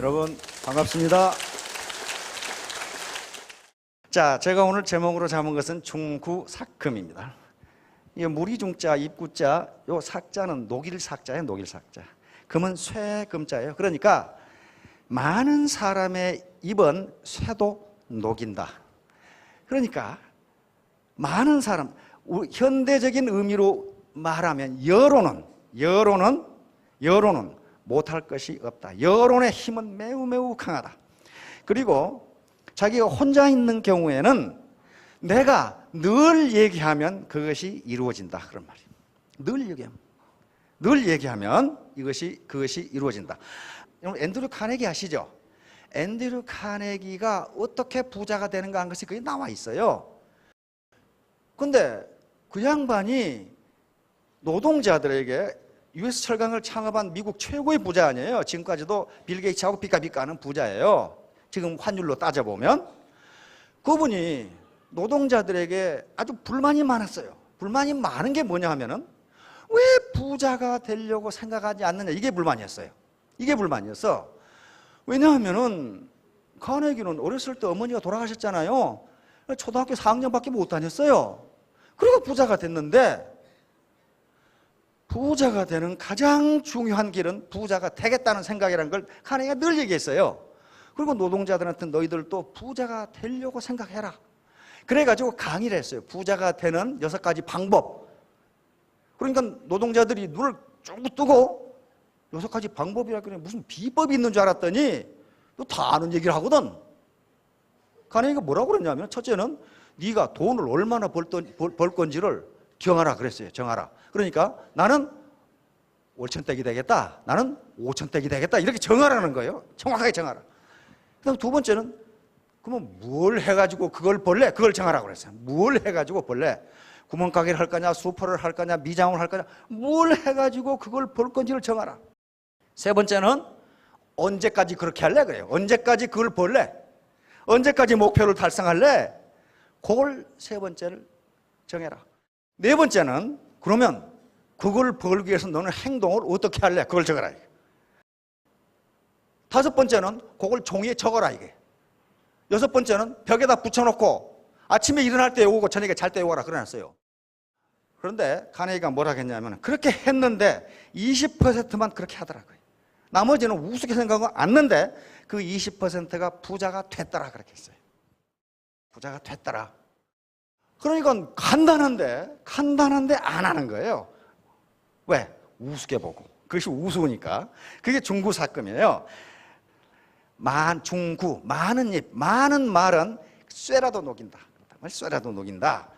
여러분 반갑습니다. 자, 제가 오늘 제목으로 잡은 것은 중구삭금입니다. 이 무리중자, 입구자, 요 삭자는 녹일삭자예요. 녹일삭자. 금은 쇠금자예요. 그러니까 많은 사람의 입은 쇠도 녹인다. 그러니까 많은 사람, 현대적인 의미로 말하면 여론은 못할 것이 없다. 여론의 힘은 매우 강하다. 그리고 자기가 혼자 있는 경우에는 내가 늘 얘기하면 그것이 이루어진다. 그런 말이에요. 늘 얘기하면 그것이 이루어진다. 여러분 앤드류 카네기 아시죠? 앤드류 카네기가 어떻게 부자가 되는가 한 것이 거기 나와 있어요. 근데 그 양반이 노동자들에게 US 철강을 창업한 미국 최고의 부자 아니에요. 지금까지도 빌 게이츠하고 비까비까는 부자예요. 지금 환율로 따져보면. 그분이 노동자들에게 아주 불만이 많았어요. 불만이 많은 게 뭐냐 하면은 왜 부자가 되려고 생각하지 않느냐. 이게 불만이었어요. 이게 불만이었어. 왜냐하면은 카네기는 어렸을 때 어머니가 돌아가셨잖아요. 초등학교 4학년밖에 못 다녔어요. 그리고 부자가 됐는데 부자가 되는 가장 중요한 길은 부자가 되겠다는 생각이라는 걸 카네기가 늘 얘기했어요. 그리고 노동자들한테 너희들도 부자가 되려고 생각해라. 그래가지고 강의를 했어요. 부자가 되는 6가지 방법. 그러니까 노동자들이 눈을 쭉 뜨고 6가지 방법이라 그래 무슨 비법이 있는 줄 알았더니 또 다 아는 얘기를 하거든. 카네기가 뭐라고 그랬냐면 첫째는 네가 돈을 얼마나 벌 건지를 정하라 그랬어요. 정하라. 그러니까 나는 5,000댁이 되겠다. 나는 5,000댁이 되겠다. 이렇게 정하라는 거예요. 정확하게 정하라. 그다음 두 번째는 그러면 뭘 해가지고 그걸 벌래? 그걸 정하라고 그랬어요. 뭘 해가지고 벌래? 구멍가게를 할 거냐, 수퍼를 할 거냐, 미장을 할 거냐, 뭘 해가지고 그걸 벌 건지를 정하라. 세 번째는 언제까지 그렇게 할래? 그래요. 언제까지 그걸 벌래? 언제까지 목표를 달성할래? 그걸 세 번째를 정해라. 네 번째는 그러면 그걸 벌기 위해서 너는 행동을 어떻게 할래? 그걸 적어라. 다섯 번째는 그걸 종이에 적어라. 이게. 여섯 번째는 벽에다 붙여놓고 아침에 일어날 때 외우고 저녁에 잘 때 외워라. 그래놨어요. 그런데 카네기가 뭐라 했냐면 그렇게 했는데 20%만 그렇게 하더라고요. 나머지는 우습게 생각하고 않는데 그 20%가 부자가 됐더라. 그렇게 했어요. 부자가 됐더라. 그러니까 간단한데 안 하는 거예요. 왜? 우습게 보고. 그것이 우스우니까. 그게 중구삭금이에요. 중구, 많은 입, 많은 말은 쇠라도 녹인다. 쇠라도 녹인다.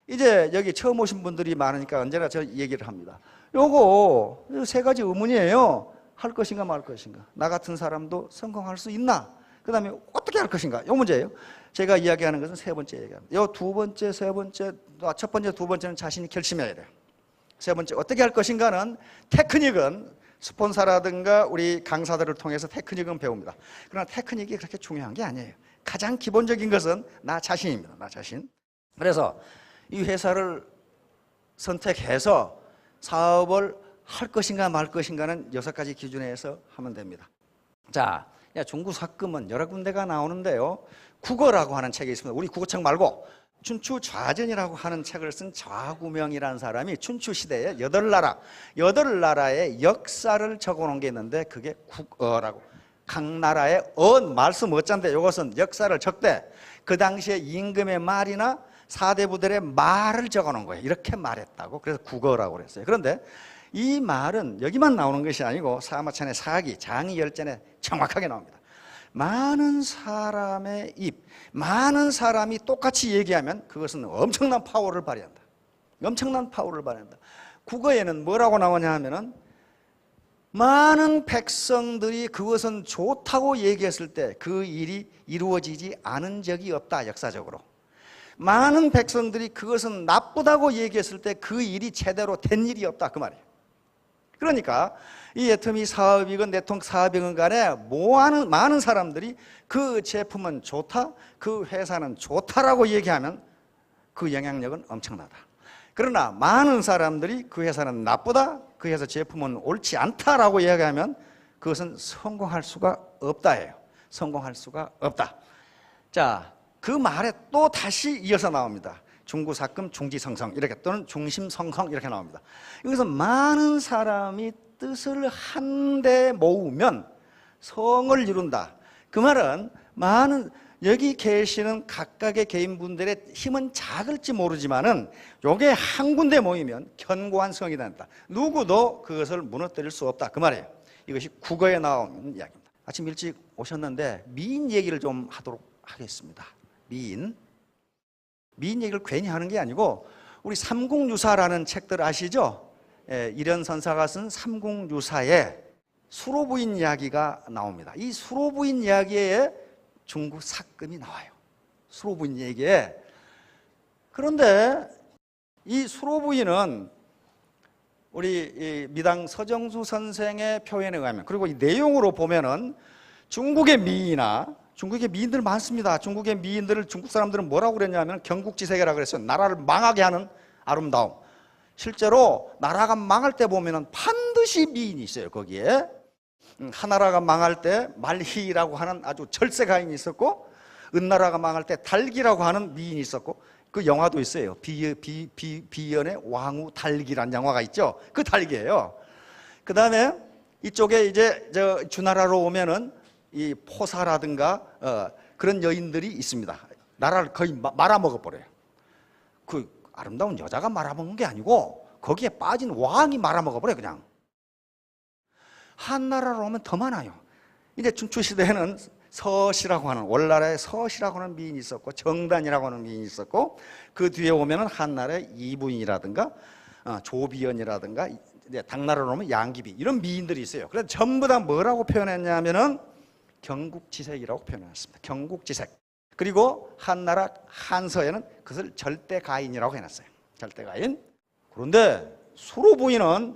이제 여기 처음 오신 분들이 많으니까 언제나 저 얘기를 합니다. 요거 세 가지 의문이에요. 할 것인가 말 것인가. 나 같은 사람도 성공할 수 있나? 그 다음에 어떻게 할 것인가? 요 문제예요. 제가 이야기하는 것은 세 번째 얘기합니다. 요 두 번째, 세 번째, 첫 번째, 두 번째는 자신이 결심해야 돼요. 세 번째, 어떻게 할 것인가는 테크닉은 스폰서라든가 우리 강사들을 통해서 테크닉은 배웁니다. 그러나 테크닉이 그렇게 중요한 게 아니에요. 가장 기본적인 것은 나 자신입니다. 나 자신. 그래서 이 회사를 선택해서 사업을 할 것인가 말 것인가는 6가지 기준에서 하면 됩니다. 자, 중구삭금은 여러 군데가 나오는데요. 국어라고 하는 책이 있습니다. 우리 국어책 말고 춘추좌전이라고 하는 책을 쓴 좌구명이라는 사람이 춘추시대에 8나라의 역사를 적어놓은 게 있는데 그게 국어라고. 각 나라의 말씀 어짠데 이것은 역사를 적대 그 당시에 임금의 말이나 사대부들의 말을 적어놓은 거예요. 이렇게 말했다고. 그래서 국어라고 그랬어요. 그런데 이 말은 여기만 나오는 것이 아니고 사마천의 사기, 장이열전에 정확하게 나옵니다. 많은 사람의 입, 많은 사람이 똑같이 얘기하면 그것은 엄청난 파워를 발휘한다. 엄청난 파워를 발휘한다. 국어에는 뭐라고 나오냐 하면은 많은 백성들이 그것은 좋다고 얘기했을 때 그 일이 이루어지지 않은 적이 없다. 역사적으로. 많은 백성들이 그것은 나쁘다고 얘기했을 때 그 일이 제대로 된 일이 없다. 그 말이에요. 그러니까 이 애터미 사업이건 네트워크 사업이건 간에 많은 사람들이 그 제품은 좋다, 그 회사는 좋다라고 얘기하면 그 영향력은 엄청나다. 그러나 많은 사람들이 그 회사는 나쁘다, 그 회사 제품은 옳지 않다라고 얘기하면 그것은 성공할 수가 없다예요. 성공할 수가 없다. 자, 그 말에 또 다시 이어서 나옵니다. 중구사금 중지성성 이렇게, 또는 중심성성 이렇게 나옵니다. 여기서 많은 사람이 뜻을 한데 모으면 성을 이룬다. 그 말은 많은 여기 계시는 각각의 개인분들의 힘은 작을지 모르지만은 요게 한 군데 모이면 견고한 성이 된다. 누구도 그것을 무너뜨릴 수 없다. 그 말이에요. 이것이 국어에 나오는 이야기입니다. 아침 일찍 오셨는데 미인 얘기를 좀 하도록 하겠습니다. 미인 얘기를 괜히 하는 게 아니고, 우리 삼국유사라는 책들 아시죠? 이련선사가 쓴 삼국유사에 수로부인 이야기가 나옵니다. 이 수로부인 이야기에 중국 삭금이 나와요. 수로부인 얘기에. 그런데 이 수로부인은 우리 미당 서정수 선생의 표현에 의하면, 그리고 이 내용으로 보면은 중국의 미인들 많습니다. 중국의 미인들을 중국 사람들은 뭐라고 그랬냐면 경국지색이라고 그랬어요. 나라를 망하게 하는 아름다움. 실제로 나라가 망할 때 보면은 반드시 미인이 있어요. 거기에 하나라가 망할 때 말희라고 하는 아주 절세가인이 있었고, 은나라가 망할 때 달기라고 하는 미인이 있었고, 그 영화도 있어요. 비연의 왕후 달기란 영화가 있죠. 그 달기예요. 그 다음에 이쪽에 이제 주나라로 오면은 이 포사라든가 그런 여인들이 있습니다. 나라를 거의 말아먹어버려요. 그 아름다운 여자가 말아먹는 게 아니고 거기에 빠진 왕이 말아먹어버려요. 그냥. 한나라로 오면 더 많아요. 이제 춘추시대에는 서시라고 하는, 원나라에 서시라고 하는 미인이 있었고, 정단이라고 하는 미인이 있었고, 그 뒤에 오면은 한나라에 이부인이라든가 조비연이라든가, 이제 당나라로 오면 양귀비, 이런 미인들이 있어요. 그래서 전부 다 뭐라고 표현했냐면은 경국지색이라고 표현했습니다. 경국지색. 그리고 한나라 한서에는 그것을 절대가인이라고 해놨어요. 절대가인. 그런데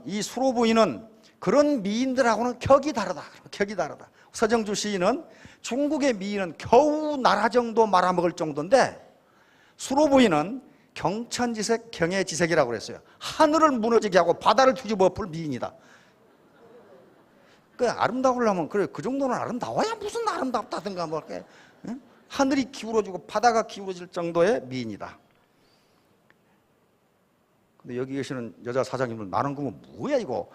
이 수로부인은 그런 미인들하고는 격이 다르다. 격이 다르다. 서정주 시인은 중국의 미인은 겨우 나라 정도 말아먹을 정도인데, 수로부인은 경천지색, 경해지색이라고 그랬어요. 하늘을 무너지게 하고 바다를 뒤집어 엎을 미인이다. 그 아름다우려면 그래, 그 정도는 아름다워야 무슨 아름답다든가 뭐 이렇게, 응? 하늘이 기울어지고 바다가 기울어질 정도의 미인이다. 근데 여기 계시는 여자 사장님은 나는 그러면 뭐야 이거?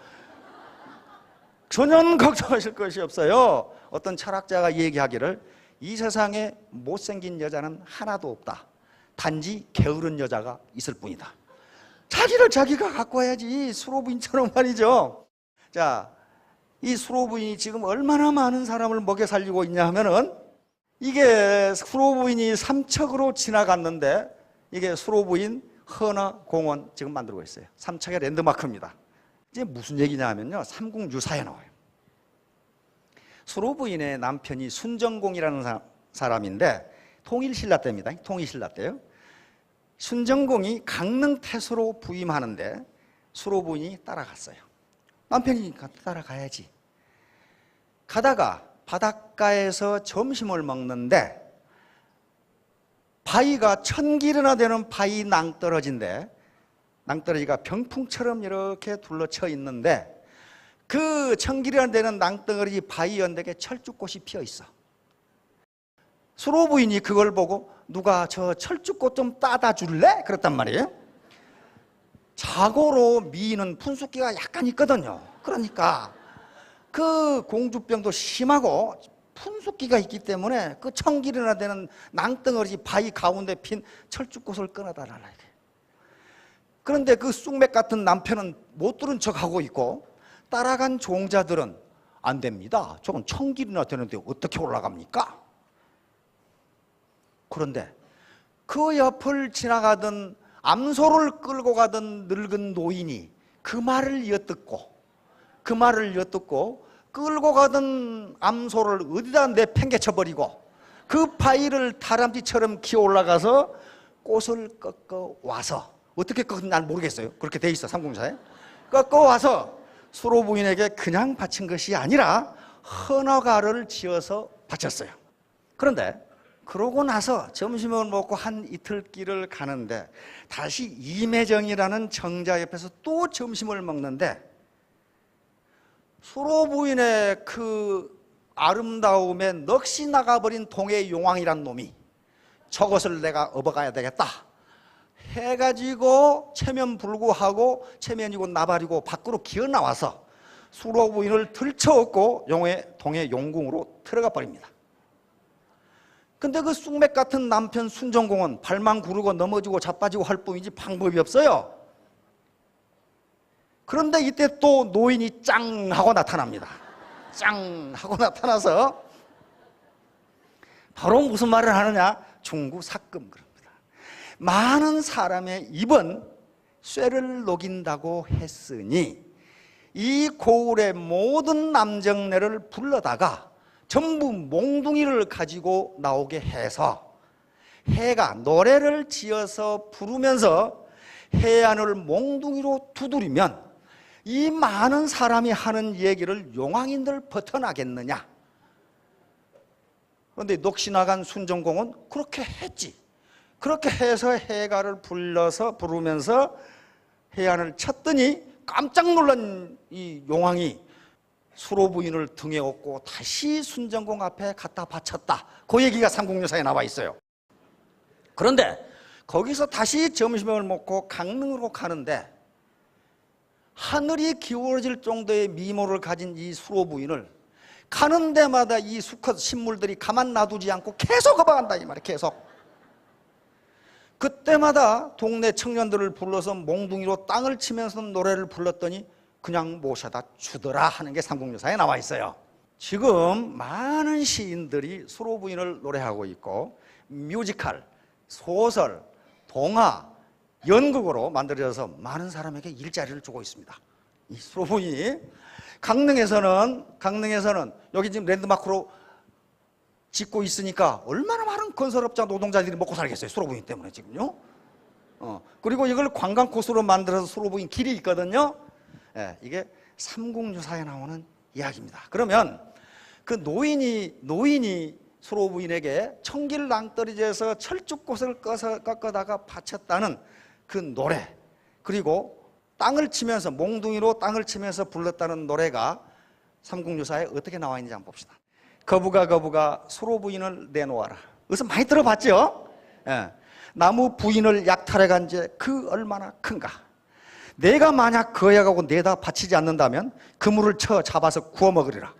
전혀 걱정하실 것이 없어요. 어떤 철학자가 얘기하기를, 이 세상에 못생긴 여자는 하나도 없다. 단지 게으른 여자가 있을 뿐이다. 자기를 자기가 갖고 와야지. 수로부인처럼 말이죠. 자, 이 수로부인이 지금 얼마나 많은 사람을 먹여 살리고 있냐 하면은, 이게 수로부인이 삼척으로 지나갔는데, 이게 수로부인 헌화공원 지금 만들고 있어요. 삼척의 랜드마크입니다. 이제 무슨 얘기냐 하면요, 삼국유사에 나와요. 수로부인의 남편이 순정공이라는 사람인데, 통일신라 때입니다. 통일신라 때요. 순정공이 강릉태수로 부임하는데 수로부인이 따라갔어요. 남편이 따라가야지. 가다가 바닷가에서 점심을 먹는데, 바위가 1000길이나 되는 바위 낭떠러지인데, 낭떠러지가 병풍처럼 이렇게 둘러쳐 있는데, 그 1000길이나 되는 낭떠러지 바위 언덕에 철쭉꽃이 피어 있어. 수로부인이 그걸 보고, 누가 저 철쭉꽃 좀 따다 줄래? 그랬단 말이에요. 자고로 미인은 분숫기가 약간 있거든요. 그러니까 그 공주병도 심하고 분숫기가 있기 때문에 그 1000길이나 되는 낭떠러지 바위 가운데 핀 철쭉꽃을 끊어달라 이래. 그런데 그 쑥맥 같은 남편은 못 들은 척하고 있고, 따라간 종자들은 안 됩니다. 저건 1000길이나 되는데 어떻게 올라갑니까? 그런데 그 옆을 지나가던 암소를 끌고 가던 늙은 노인이 그 말을 엿듣고 끌고 가던 암소를 어디다 내팽개쳐버리고 그 바위를 다람쥐처럼 기어 올라가서 꽃을 꺾어 와서, 어떻게 꺾었는지 난 모르겠어요. 그렇게 돼 있어 삼국사에. 꺾어 와서 수로부인에게 그냥 바친 것이 아니라 헌화가를 지어서 바쳤어요. 그런데 그러고 나서 점심을 먹고 한 이틀 길을 가는데, 다시 이매정이라는 정자 옆에서 또 점심을 먹는데, 수로 부인의 그 아름다움에 넋이 나가버린 동해 용왕이란 놈이 저것을 내가 업어가야 되겠다 해가지고 체면불구하고 체면이고 나발이고 밖으로 기어나와서 수로 부인을 들쳐업고 동해 용궁으로 들어가 버립니다. 근데 그 쑥맥 같은 남편 순정공은 발만 구르고 넘어지고 자빠지고 할 뿐이지 방법이 없어요. 그런데 이때 또 노인이 짱 하고 나타납니다. 짱 하고 나타나서 바로 무슨 말을 하느냐? 중구삭금 그럽니다. 많은 사람의 입은 쇠를 녹인다고 했으니 이 고을의 모든 남정네를 불러다가 전부 몽둥이를 가지고 나오게 해서 해가 노래를 지어서 부르면서 해안을 몽둥이로 두드리면 이 많은 사람이 하는 얘기를 용왕인들 버텨나겠느냐. 그런데 녹시나간 순정공은 그렇게 했지. 그렇게 해서 해가를 불러서 부르면서 해안을 쳤더니 깜짝 놀란 이 용왕이 수로 부인을 등에 업고 다시 순정공 앞에 갖다 바쳤다. 그 얘기가 삼국유사에 나와 있어요. 그런데 거기서 다시 점심을 먹고 강릉으로 가는데 하늘이 기울어질 정도의 미모를 가진 이 수로 부인을 가는 데마다 이 수컷 신물들이 가만 놔두지 않고 계속 업어간다 이 말이에요. 계속. 그때마다 동네 청년들을 불러서 몽둥이로 땅을 치면서 노래를 불렀더니 그냥 모셔다 주더라 하는 게 삼국유사에 나와 있어요. 지금 많은 시인들이 수로 부인을 노래하고 있고 뮤지컬, 소설, 동화, 연극으로 만들어져서 많은 사람에게 일자리를 주고 있습니다. 이 수로 부인이 강릉에서는 여기 지금 랜드마크로 짓고 있으니까 얼마나 많은 건설업자 노동자들이 먹고 살겠어요. 수로 부인 때문에 지금요. 그리고 이걸 관광 코스로 만들어서 수로 부인 길이 있거든요. 예, 이게 삼국유사에 나오는 이야기입니다. 그러면 그 노인이 수로 부인에게 청길 낭떠러지에서 철쭉꽃을 꺾어다가 바쳤다는 그 노래, 그리고 땅을 치면서 몽둥이로 땅을 치면서 불렀다는 노래가 삼국유사에 어떻게 나와 있는지 한번 봅시다. 거부가 수로 부인을 내놓아라. 여기서 많이 들어봤죠? 예. 나무 부인을 약탈해 간 죄 그 얼마나 큰가. 내가 만약 거역하고 내다 바치지 않는다면 그물을 쳐 잡아서 구워 먹으리라.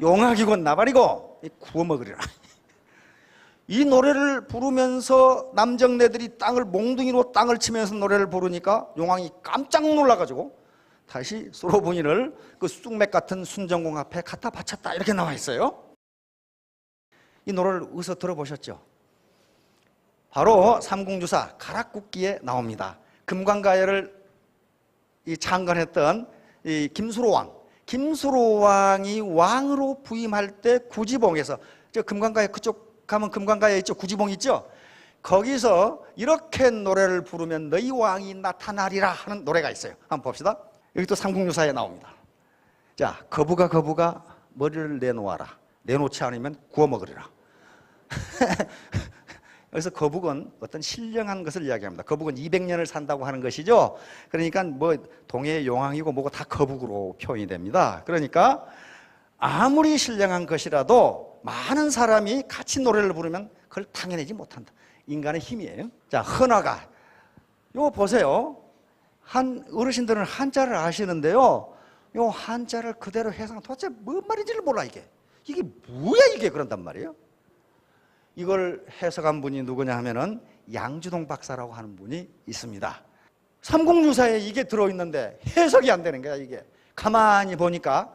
용악이고 나발이고 구워 먹으리라. 이 노래를 부르면서 남정네들이 몽둥이로 땅을 치면서 노래를 부르니까 용왕이 깜짝 놀라가지고 다시 수로 부인을 그 쑥맥 같은 순정공 앞에 갖다 바쳤다 이렇게 나와 있어요. 이 노래를 어디서 들어보셨죠? 바로 삼국유사 가락국기에 나옵니다. 금관가야를 창건했던 이 김수로 왕이 왕으로 부임할 때 구지봉에서, 저 금관가야 그쪽 가면 금관가야 있죠, 구지봉 있죠. 거기서 이렇게 노래를 부르면 너희 왕이 나타나리라 하는 노래가 있어요. 한번 봅시다. 여기 또 삼국유사에 나옵니다. 자, 거부가 머리를 내놓아라. 내놓지 않으면 구워 먹으리라. 그래서 거북은 어떤 신령한 것을 이야기합니다. 거북은 200년을 산다고 하는 것이죠. 그러니까 뭐 동해 용왕이고 뭐고 다 거북으로 표현이 됩니다. 그러니까 아무리 신령한 것이라도 많은 사람이 같이 노래를 부르면 그걸 당해내지 못한다. 인간의 힘이에요. 자, 헌화가 이거 보세요. 어르신들은 한자를 아시는데요. 이 한자를 그대로 해석하면 도대체 뭔 말인지를 몰라 이게 뭐야 이게 그런단 말이에요. 이걸 해석한 분이 누구냐 하면은 양주동 박사라고 하는 분이 있습니다. 삼국유사에 이게 들어있는데 해석이 안 되는 거야 이게. 가만히 보니까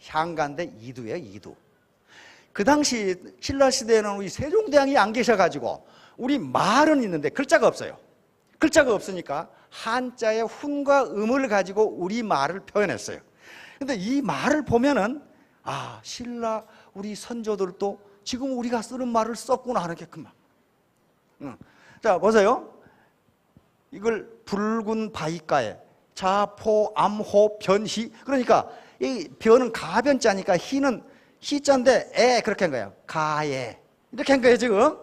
향가인데 이두예요, 이두. 그 당시 신라시대에는 우리 세종대왕이 안 계셔가지고 우리 말은 있는데 글자가 없어요. 글자가 없으니까 한자의 훈과 음을 가지고 우리 말을 표현했어요. 근데 이 말을 보면은 신라 우리 선조들도 지금 우리가 쓰는 말을 썼구나 하는 게 금방. 자, 보세요. 이걸 붉은 바위가에 자포, 암호, 변희. 그러니까 이 변은 가변자니까 희는 희자인데 그렇게 한 거예요. 가에. 이렇게 한 거예요, 지금.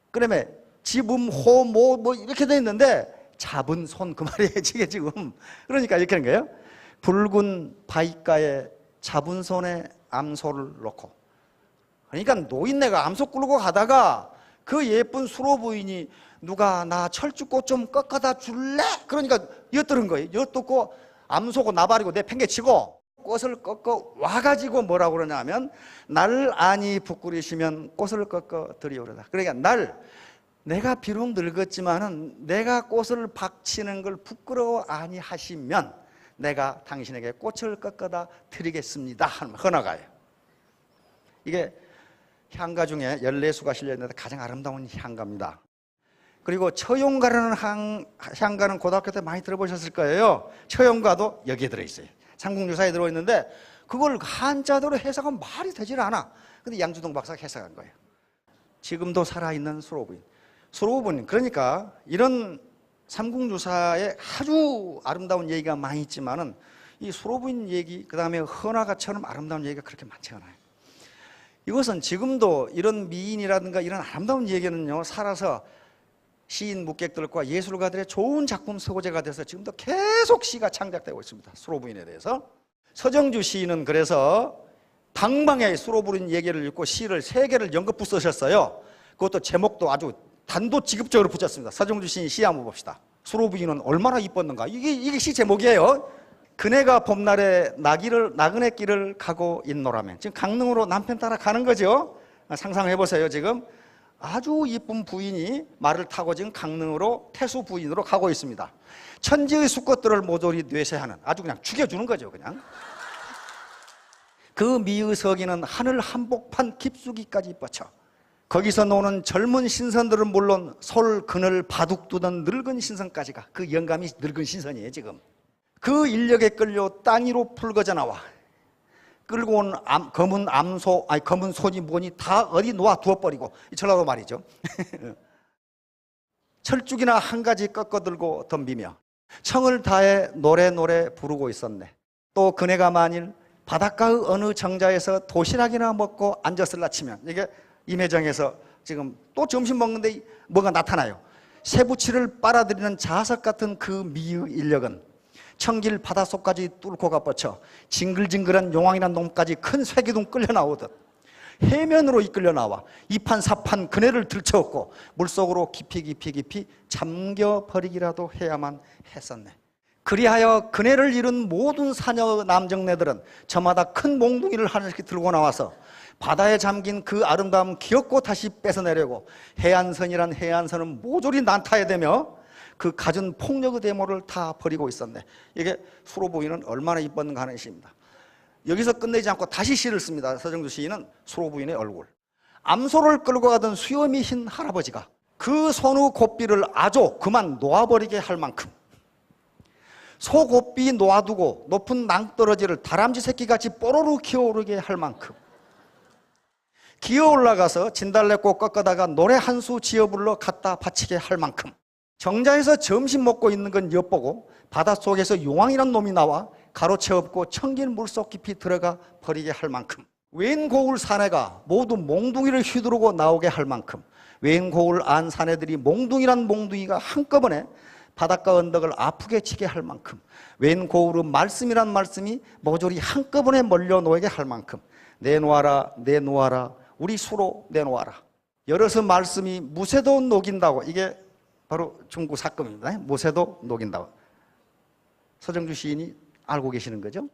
그다음에 지음, 호, 뭐 이렇게 돼 있는데 잡은 손 그 말이에요, 지금. 그러니까 이렇게 한 거예요. 붉은 바위가에 잡은 손에 암소를 놓고. 그러니까 노인네가 암소 끌고 가다가 그 예쁜 수로 부인이 누가 나 철쭉꽃 좀 꺾어다 줄래? 그러니까 엿들은 거예요. 엿듣고 암소고 나발이고 내팽개치고 꽃을 꺾어 와가지고 뭐라고 그러냐면 날 아니 부끄리시면 꽃을 꺾어 드리오려다. 그러니까 내가 비록 늙었지만은 내가 꽃을 박치는 걸 부끄러워 아니하시면 내가 당신에게 꽃을 꺾어다 드리겠습니다 하는 헌화가예요. 이게 향가 중에 14수가 실려있는데 가장 아름다운 향가입니다. 그리고 처용가라는 향가는 고등학교 때 많이 들어보셨을 거예요. 처용가도 여기에 들어있어요. 삼국유사에 들어있는데 그걸 한자대로 해석하면 말이 되질 않아. 근데 양주동 박사가 해석한 거예요. 지금도 살아있는 수로부인. 수로부인, 그러니까 이런 삼국유사에 아주 아름다운 얘기가 많이 있지만은 이 수로부인 얘기, 그 다음에 헌화가처럼 아름다운 얘기가 그렇게 많지 않아요. 이것은 지금도 이런 미인이라든가 이런 아름다운 얘기는요, 살아서 시인 묵객들과 예술가들의 좋은 작품 소재가 돼서 지금도 계속 시가 창작되고 있습니다. 수로부인에 대해서. 서정주 시인은 그래서 방방에 수로부인 얘기를 읽고 시를 3개를 연극부 쓰셨어요. 그것도 제목도 아주 단도직입적으로 붙였습니다. 서정주 시인 시 한번 봅시다. 수로부인은 얼마나 이뻤는가. 이게 시 제목이에요. 그네가 봄날에 나그네 길을 가고 있노라면. 지금 강릉으로 남편 따라 가는 거죠. 상상해 보세요. 지금 아주 이쁜 부인이 말을 타고 지금 강릉으로 태수 부인으로 가고 있습니다. 천지의 수꽃들을 모조리 뇌세하는, 아주 그냥 죽여주는 거죠. 그냥 그 미의 서기는 하늘 한복판 깊숙이까지 뻗쳐 거기서 노는 젊은 신선들은 물론 솔 그늘 바둑 두던 늙은 신선까지가, 그 영감이 늙은 신선이에요. 지금 그 인력에 끌려 땅 위로 풀거져 나와 끌고 온 검은 소니 뭐니 다 어디 놓아 두어버리고, 전라도 말이죠. 철쭉이나 한 가지 꺾어들고 덤비며 청을 다해 노래 부르고 있었네. 또 그네가 만일 바닷가의 어느 정자에서 도시락이나 먹고 앉았을라 치면, 이게 임혜정에서 지금 또 점심 먹는데 뭐가 나타나요. 새부치를 빨아들이는 자석 같은 그 미의 인력은 청길 바닷속까지 뚫고 가뻗쳐 징글징글한 용왕이란 놈까지 큰 쇠기둥 끌려 나오듯 해면으로 이끌려 나와 이판사판 그네를 들쳐업고 물속으로 깊이 잠겨버리기라도 해야만 했었네. 그리하여 그네를 잃은 모든 사녀 남정네들은 저마다 큰 몽둥이를 하나씩 들고 나와서 바다에 잠긴 그 아름다움 기어코 다시 뺏어내려고 해안선이란 해안선은 모조리 난타해대며 그 갖은 폭력의 대모를 다 버리고 있었네. 이게 수로부인은 얼마나 이뻤는가 하는 시입니다. 여기서 끝내지 않고 다시 시를 씁니다. 서정주 시인은 수로부인의 얼굴. 암소를 끌고 가던 수염이 흰 할아버지가 그 손의 곱비를 아조 그만 놓아버리게 할 만큼, 소 곱비 놓아두고 높은 낭떠러지를 다람쥐 새끼같이 뽀로로 기어오르게 할 만큼, 기어 올라가서 진달래꽃 꺾어다가 노래 한 수 지어 불러 갖다 바치게 할 만큼, 정자에서 점심 먹고 있는 건 엿보고 바닷속에서 용왕이란 놈이 나와 가로채업고 청긴 물속 깊이 들어가 버리게 할 만큼, 웬 고을 사내가 모두 몽둥이를 휘두르고 나오게 할 만큼, 웬 고을 안 사내들이 몽둥이란 몽둥이가 한꺼번에 바닷가 언덕을 아프게 치게 할 만큼, 웬 고을의 말씀이란 말씀이 모조리 한꺼번에 몰려 놓게 할 만큼, 내놓아라 내놓아라 우리 수로 내놓아라. 여러서 말씀이 무쇠도 녹인다고. 이게 바로 중국 사건입니다. 무쇠도 녹인다고. 서정주 시인이 알고 계시는 거죠.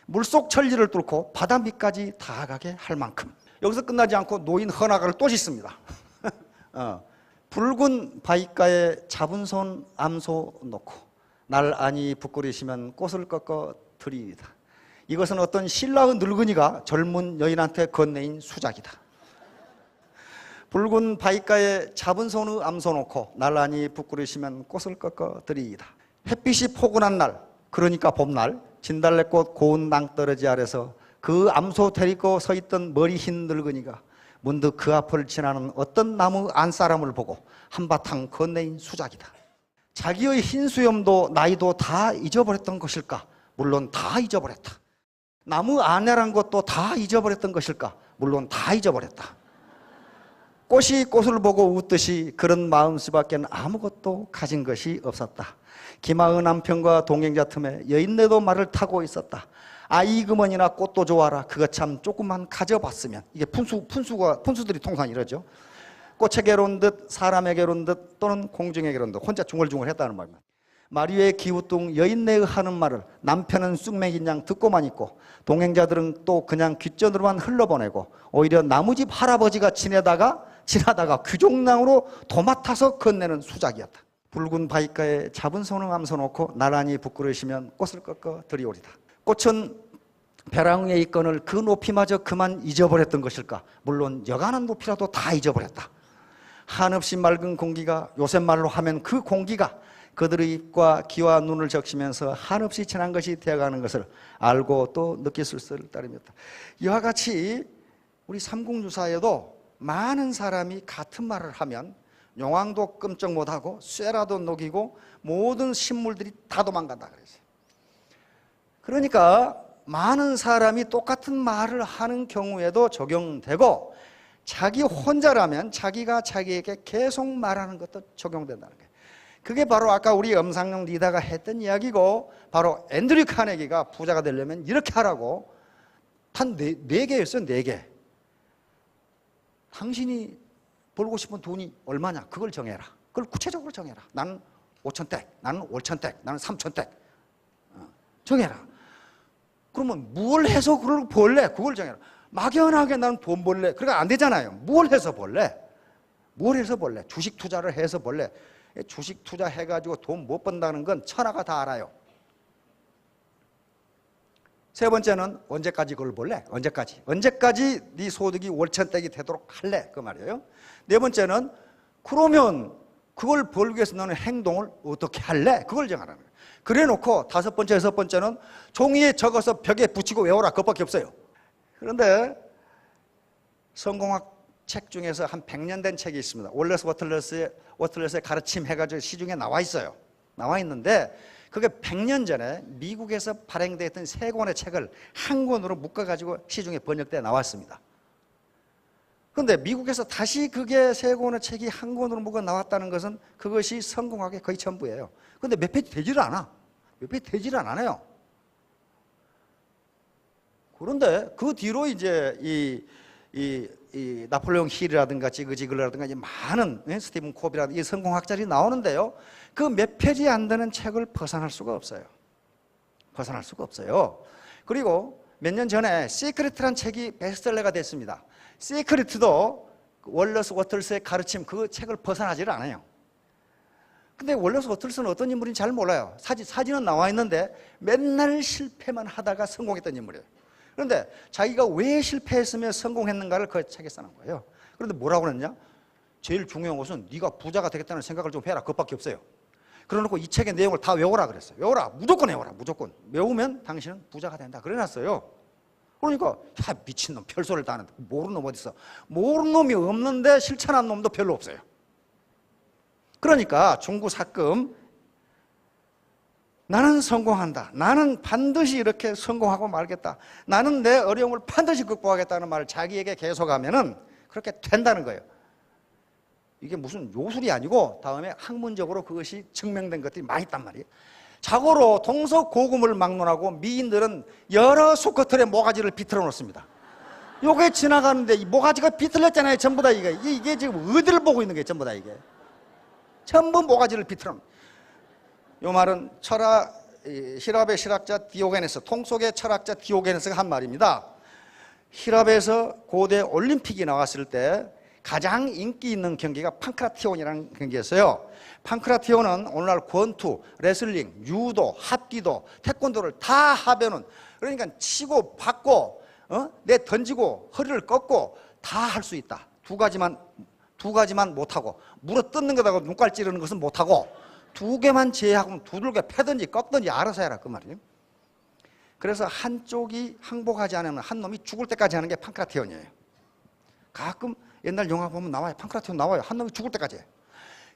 물속 천리를 뚫고 바다 밑까지 다가게 할 만큼. 여기서 끝나지 않고 노인 헌화가를 또 짓습니다. 붉은 바위가에 잡은 손 암소 놓고 날 아니 부끄리시면 꽃을 꺾어 드리이다. 이것은 어떤 신라의 늙은이가 젊은 여인한테 건네인 수작이다. 붉은 바위가에 잡은 손의 암소 놓고 날 아니 부끄리시면 꽃을 꺾어 드리이다. 햇빛이 포근한 날, 그러니까 봄날, 진달래꽃 고운 낭떠러지 아래서 그 암소 데리고 서 있던 머리 흰 늙은이가 문득 그 앞을 지나는 어떤 나무 안사람을 보고 한바탕 건네인 수작이다. 자기의 흰 수염도 나이도 다 잊어버렸던 것일까? 물론 다 잊어버렸다. 나무 안에란 것도 다 잊어버렸던 것일까? 물론 다 잊어버렸다. 꽃이 꽃을 보고 웃듯이 그런 마음씨밖에 아무것도 가진 것이 없었다. 기마의 남편과 동행자 틈에 여인네도 말을 타고 있었다. 아이그머니나 꽃도 좋아라. 그거 참 조금만 가져봤으면. 이게 푼수들이 통상 이러죠. 꽃에게로운 듯 사람에게로운 듯 또는 공중에게로운 듯 혼자 중얼중얼했다는 말입니다. 마리오의 기우뚱 여인네의 하는 말을 남편은 쑥맥인 양 듣고만 있고 동행자들은 또 그냥 귓전으로만 흘러보내고 오히려 나무집 할아버지가 지나다가 귀종낭으로 도맡아서 건네는 수작이었다. 붉은 바위가에 잡은 손을 감서놓고 나란히 부끄러우시면 꽃을 꺾어 들이오리다. 꽃은 벼랑 위에 있건을 그 높이마저 그만 잊어버렸던 것일까? 물론 여간한 높이라도 다 잊어버렸다. 한없이 맑은 공기가, 요새 말로 하면 그 공기가 그들의 입과 귀와 눈을 적시면서 한없이 진한 것이 되어가는 것을 알고 또 느낄 수 있을 따름이었다. 이와 같이 우리 삼국유사에도 많은 사람이 같은 말을 하면 용왕도 끔찍 못하고 쇠라도 녹이고 모든 신물들이 다 도망간다 그랬어요. 그러니까 많은 사람이 똑같은 말을 하는 경우에도 적용되고 자기 혼자라면 자기가 자기에게 계속 말하는 것도 적용된다는 거예요. 그게 바로 아까 우리 엄상용 리더가 했던 이야기고 바로 앤드류 카네기가 부자가 되려면 이렇게 하라고 단 네 개였어요. 4개. 당신이 벌고 싶은 돈이 얼마냐 그걸 정해라. 그걸 구체적으로 정해라. 나는 5,000댁, 나는 5,000댁, 나는 3,000댁 정해라. 그러면 뭘 해서 그걸 벌래? 그걸 정해라. 막연하게 나는 돈 벌래. 그러니까 안 되잖아요. 뭘 해서 벌래? 뭘 해서 벌래? 주식 투자를 해서 벌래. 주식 투자해가지고 돈 못 번다는 건 천하가 다 알아요. 세 번째는 언제까지 그걸 벌래? 언제까지 네 소득이 월천댁이 되도록 할래? 그 말이에요. 네 번째는 그러면 그걸 벌기 위해서 너는 행동을 어떻게 할래? 그걸 정하라는 거예요. 그래 놓고 다섯 번째, 여섯 번째는 종이에 적어서 벽에 붙이고 외워라. 그것밖에 없어요. 그런데 성공학 책 중에서 한 100년 된 책이 있습니다. 월러스 워틀러스의 가르침 해가지고 시중에 나와 있어요. 나와 있는데 그게 100년 전에 미국에서 발행되었던 3권의 책을 한 권으로 묶어가지고 시중에 번역돼 나왔습니다. 그런데 미국에서 다시 그게 3권의 책이 한 권으로 묶어 나왔다는 것은 그것이 성공학의 거의 전부예요. 그런데 몇 페이지 되지를 않아. 몇 페이지 되지를 않아요. 그런데 그 뒤로 이제 이 나폴레옹 힐이라든가 지그지글라든가 이제 많은 스티븐 코비라든가 이 성공학자들이 나오는데요. 그 몇 페이지 안 되는 책을 벗어날 수가 없어요. 벗어날 수가 없어요. 그리고 몇 년 전에 시크릿이라는 책이 베스트셀러가 됐습니다. 시크릿도 월러스 워틀스의 가르침 그 책을 벗어나지를 않아요. 근데 월러스 워틀스는 어떤 인물인지 잘 몰라요. 사진은 나와 있는데 맨날 실패만 하다가 성공했던 인물이에요. 그런데 자기가 왜 실패했으며 성공했는가를 그 책에 써놓은 거예요. 그런데 뭐라고 그랬냐? 제일 중요한 것은 네가 부자가 되겠다는 생각을 좀 해라. 그것밖에 없어요. 그래놓고 이 책의 내용을 다 외워라 그랬어요. 외워라. 무조건 외워라. 무조건. 외우면 당신은 부자가 된다. 그래놨어요. 그러니까 야 미친놈 별소리를 다 하는데 모르는 놈 어디 있어. 모르는 놈이 없는데 실천한 놈도 별로 없어요. 그러니까 중구사금 나는 성공한다. 나는 반드시 이렇게 성공하고 말겠다. 나는 내 어려움을 반드시 극복하겠다는 말을 자기에게 계속하면은 그렇게 된다는 거예요. 이게 무슨 요술이 아니고 다음에 학문적으로 그것이 증명된 것들이 많이 있단 말이에요. 자고로 동서고금을 막론하고 미인들은 여러 수컷들의 모가지를 비틀어 놓습니다. 요게 지나가는데 이 모가지가 비틀렸잖아요. 전부 다 이게 지금 어디를 보고 있는 거예요. 전부 다 이게. 전부 모가지를 비틀어 놓습니다. 이 말은 히랍의 실학자 디오게네스, 통속의 철학자 디오게네스가 한 말입니다. 히랍에서 고대 올림픽이 나왔을 때 가장 인기 있는 경기가 판크라티온이라는 경기였어요. 판크라티온은 오늘날 권투, 레슬링, 유도, 합기도, 태권도를 다 합해놓은, 그러니까 치고 받고 내 던지고 허리를 꺾고 다 할 수 있다. 두 가지만 못하고 물어 뜯는 것하고 눈깔 찌르는 것은 못하고 두 개만 제외하고 두들겨 패든지 꺾든지 알아서 해라 그 말이에요. 그래서 한쪽이 항복하지 않으면 한 놈이 죽을 때까지 하는 게 판크라티온이에요. 가끔 옛날 영화 보면 나와요. 판크라티온 나와요. 한 놈이 죽을 때까지 해요.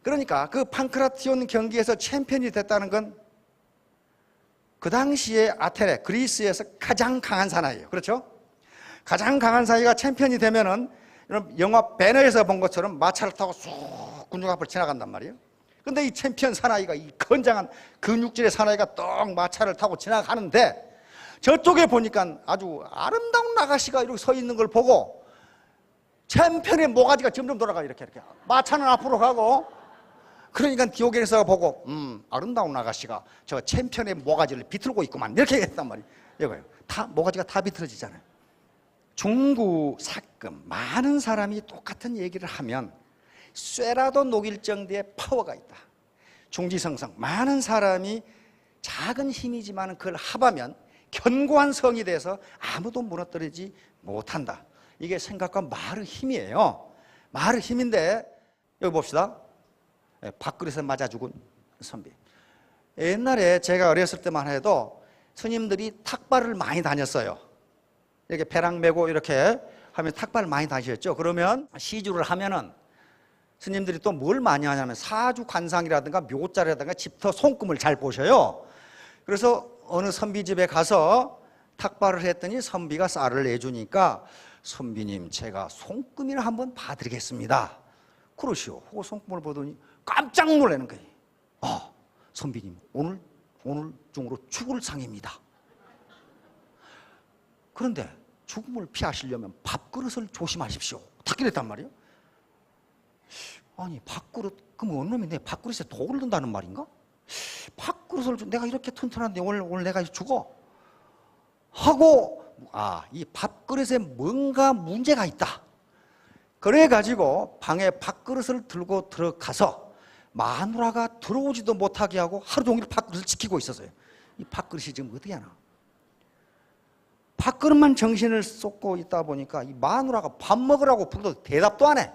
그러니까 그 판크라티온 경기에서 챔피언이 됐다는 건 그 당시에 아테네, 그리스에서 가장 강한 사나이예요. 그렇죠? 가장 강한 사나이가 챔피언이 되면은 영화 배너에서 본 것처럼 마차를 타고 쑥 군중 앞을 지나간단 말이에요. 근데 이 챔피언 사나이가, 이 건장한 근육질의 사나이가 떡 마차를 타고 지나가는데 저쪽에 보니까 아주 아름다운 아가씨가 이렇게 서 있는 걸 보고 챔피언의 모가지가 점점 돌아가. 이렇게 마차는 앞으로 가고, 그러니까 디오게네스가 보고 아름다운 아가씨가 저 챔피언의 모가지를 비틀고 있구만, 이렇게 했단 말이에요. 이거요. 다 모가지가 다 비틀어지잖아요. 중구 사금, 많은 사람이 똑같은 얘기를 하면 쇠라도 녹일 정도의 파워가 있다. 중지성성, 많은 사람이 작은 힘이지만 그걸 합하면 견고한 성이 돼서 아무도 무너뜨리지 못한다. 이게 생각과 말의 힘이에요. 말의 힘인데, 여기 봅시다. 밥그릇에 맞아 죽은 선비. 옛날에 제가 어렸을 때만 해도 스님들이 탁발을 많이 다녔어요. 이렇게 배랑 메고 이렇게 하면 탁발을 많이 다니셨죠. 그러면 시주를 하면은 스님들이 또 뭘 많이 하냐면 사주 관상이라든가 묘자라든가 집터 손금을 잘 보셔요. 그래서 어느 선비 집에 가서 탁발을 했더니 선비가 쌀을 내주니까, 선비님 제가 손금이나 한번 봐드리겠습니다. 그러시오. 하고 손금을 보더니 깜짝 놀라는 거예요. 선비님 오늘 중으로 죽을 상입니다. 그런데 죽음을 피하시려면 밥그릇을 조심하십시오. 딱 그랬단 말이에요. 아니 밥그릇, 그럼 어느 놈이 내 밥그릇에 독을 넣는다는 말인가? 밥그릇을 내가 이렇게 튼튼한데 오늘 내가 죽어? 하고, 이 밥그릇에 뭔가 문제가 있다. 그래가지고 방에 밥그릇을 들고 들어가서 마누라가 들어오지도 못하게 하고 하루 종일 밥그릇을 지키고 있었어요. 이 밥그릇이 지금 어떻게 하나? 밥그릇만 정신을 쏟고 있다 보니까 이 마누라가 밥 먹으라고 불러도 대답도 안 해.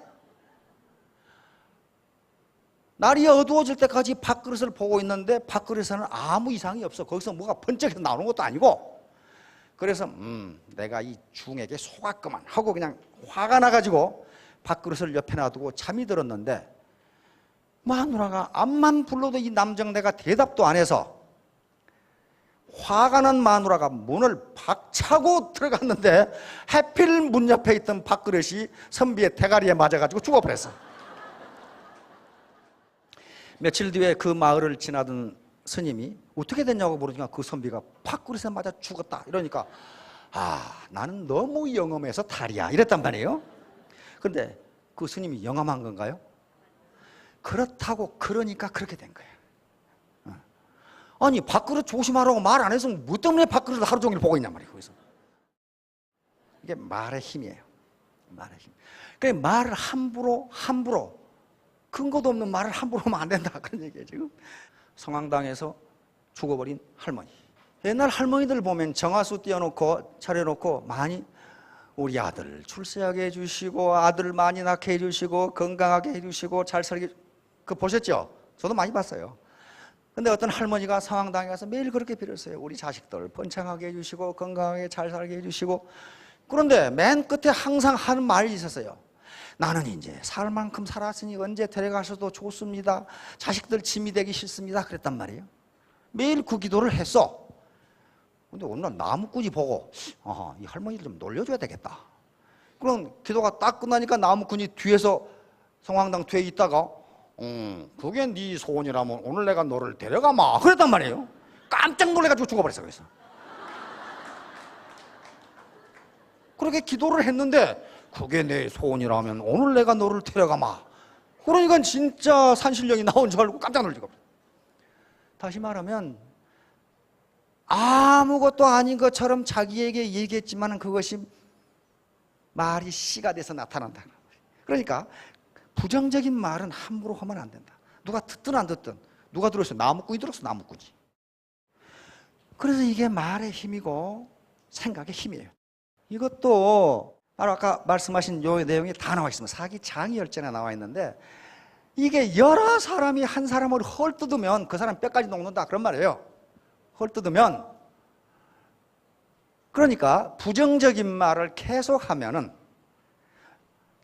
날이 어두워질 때까지 밥그릇을 보고 있는데 밥그릇에는 아무 이상이 없어. 거기서 뭐가 번쩍해서 나오는 것도 아니고. 그래서 내가 이 중에게 속았구만 하고 그냥 화가 나가지고 밥그릇을 옆에 놔두고 잠이 들었는데, 마누라가 앞만 불러도 이 남정네가 대답도 안 해서 화가 난 마누라가 문을 박차고 들어갔는데 하필 문 옆에 있던 밥그릇이 선비의 대가리에 맞아가지고 죽어버렸어. 며칠 뒤에 그 마을을 지나던 스님이 어떻게 됐냐고 물으니까 그 선비가 밥그릇에 맞아 죽었다 이러니까, 나는 너무 영험해서 탈이야 이랬단 말이에요. 그런데 그 스님이 영험한 건가요? 그렇다고 그러니까 그렇게 된 거예요. 아니 밥그릇 조심하라고 말 안 해서 뭐 때문에 밥그릇을 하루 종일 보고 있냔 말이에요. 거기서. 이게 말의 힘이에요. 말의 힘. 그러니까 말을 함부로 근거도 없는 말을 함부로 하면 안 된다, 그런 얘기예요. 지금 성황당에서 죽어버린 할머니. 옛날 할머니들 보면 정화수 띄워놓고 차려놓고 많이 우리 아들 출세하게 해주시고 아들 많이 낳게 해주시고 건강하게 해주시고 잘 살게, 그 보셨죠? 저도 많이 봤어요. 근데 어떤 할머니가 성황당에 가서 매일 그렇게 빌었어요. 우리 자식들 번창하게 해주시고 건강하게 잘 살게 해주시고. 그런데 맨 끝에 항상 하는 말이 있었어요. 나는 이제 살 만큼 살았으니 언제 데려가셔도 좋습니다. 자식들 짐이 되기 싫습니다. 그랬단 말이에요. 매일 그 기도를 했어. 근데 어느 날 나무꾼이 보고, 이 할머니를 좀 놀려줘야 되겠다. 그럼 기도가 딱 끝나니까 나무꾼이 뒤에서 성황당 뒤에 있다가, 그게 네 소원이라면 오늘 내가 너를 데려가마. 그랬단 말이에요. 깜짝 놀래가지고 죽어버렸어. 그래서 그렇게 기도를 했는데, 그게 내 소원이라면 오늘 내가 너를 데려가마. 그러니까 진짜 산신령이 나온 줄 알고 깜짝 놀리고. 다시 말하면 아무것도 아닌 것처럼 자기에게 얘기했지만 그것이 말이 씨가 돼서 나타난다. 그러니까 부정적인 말은 함부로 하면 안 된다. 누가 듣든 안 듣든. 누가 들었어? 나무꾼이 들었어. 나무꾼이. 그래서 이게 말의 힘이고 생각의 힘이에요. 이것도 바로 아까 말씀하신 요 내용이 다 나와 있습니다. 사기장이열전에 나와 있는데, 이게 여러 사람이 한 사람을 헐뜯으면 그 사람 뼈까지 녹는다 그런 말이에요. 헐뜯으면. 그러니까 부정적인 말을 계속하면은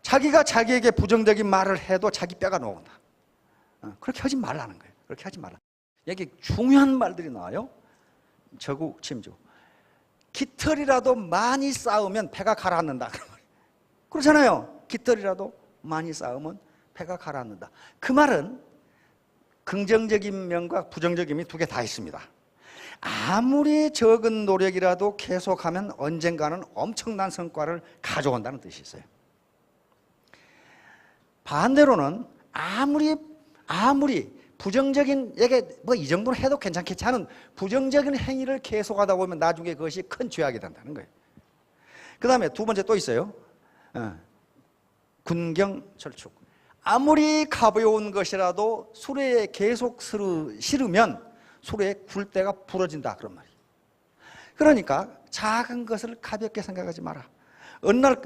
자기가 자기에게 부정적인 말을 해도 자기 뼈가 녹는다. 그렇게 하지 말라는 거예요. 그렇게 하지 말라. 여기 중요한 말들이 나와요. 저구, 침주. 깃털이라도 많이 쌓으면 배가 가라앉는다. 그렇잖아요. 깃털이라도 많이 쌓으면 배가 가라앉는다. 그 말은 긍정적인 면과 부정적인 면이 두 개 다 있습니다. 아무리 적은 노력이라도 계속하면 언젠가는 엄청난 성과를 가져온다는 뜻이 있어요. 반대로는 아무리 부정적인, 이게 뭐 이 정도는 해도 괜찮겠지 하는 부정적인 행위를 계속하다 보면 나중에 그것이 큰 죄악이 된다는 거예요. 그 다음에 두 번째 또 있어요. 군경절축. 아무리 가벼운 것이라도 수레에 계속 실으면 수레의 굴대가 부러진다 그런 말이에요. 그러니까 작은 것을 가볍게 생각하지 마라. 어느 날